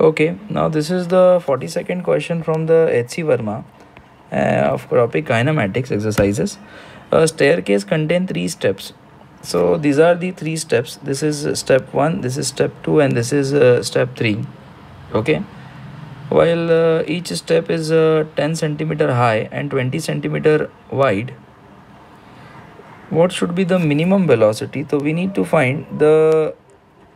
Okay, now this is the 42nd question from the H.C. Verma of topic kinematics exercises. A staircase contains 3 steps. So these are the 3 steps. This is step 1, this is step 2, and this is step 3. Okay. While each step is 10 centimeter high and 20 centimeter wide, what should be the minimum velocity? So we need to find the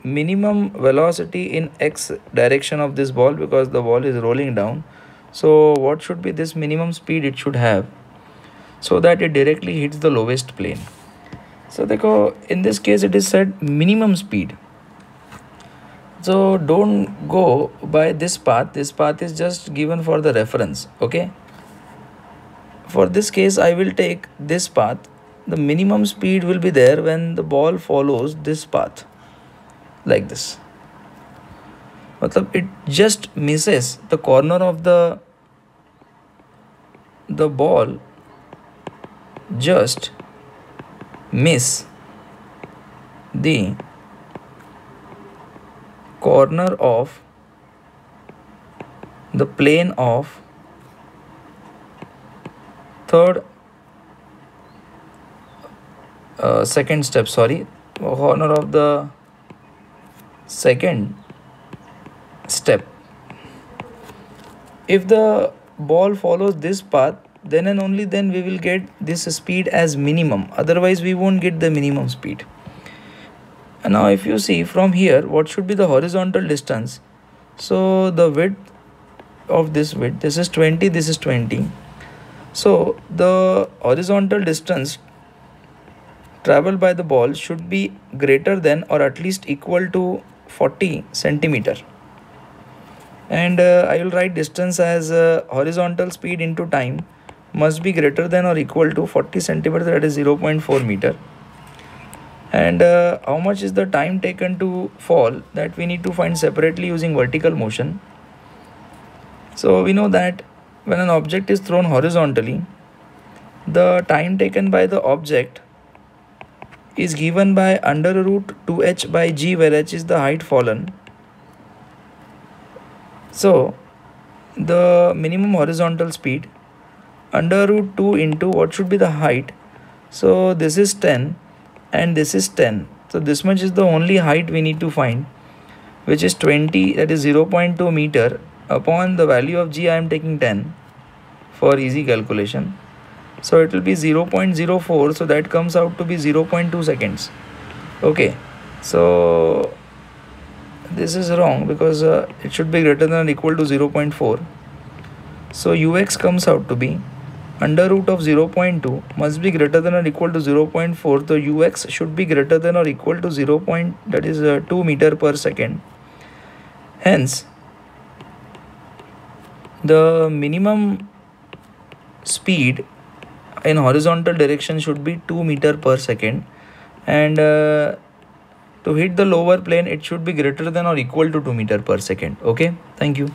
minimum velocity in x direction of this ball, because the ball is rolling down. So what should be this minimum speed it should have, so that it directly hits the lowest plane? So in this case it is said minimum speed. So don't go by this path. This path is just given for the reference. Okay, for this case I will take this path. The minimum speed will be there when the ball follows this path, like this. Matlab it just misses the corner of the ball, just miss the corner of the plane of second step, corner of the second step. If the ball follows this path, then and only then we will get this speed as minimum, otherwise we won't get the minimum speed. And now if you see from here, what should be the horizontal distance? So the width of this width, this is 20, this is 20. So the horizontal distance traveled by the ball should be greater than or at least equal to 40 centimeter. And I will write distance as horizontal speed into time must be greater than or equal to 40 centimeter, that is 0.4 meter. And how much is the time taken to fall, that we need to find separately using vertical motion. So we know that when an object is thrown horizontally, the time taken by the object is given by under root 2h by g, where h is the height fallen. So the minimum horizontal speed under root 2 into what should be the height. So this is 10 and this is 10. So this much is the only height we need to find, which is 20, that is 0.2 meter. Upon the value of g I am taking 10 for easy calculation. So it will be 0.04, so that comes out to be 0.2 seconds. Okay, so this is wrong because it should be greater than or equal to 0.4. So ux comes out to be under root of 0.2 must be greater than or equal to 0.4. So ux should be greater than or equal to 2 meter per second. Hence the minimum speed in horizontal direction should be 2 meter per second, and to hit the lower plane it should be greater than or equal to 2 meter per second. Okay, thank you.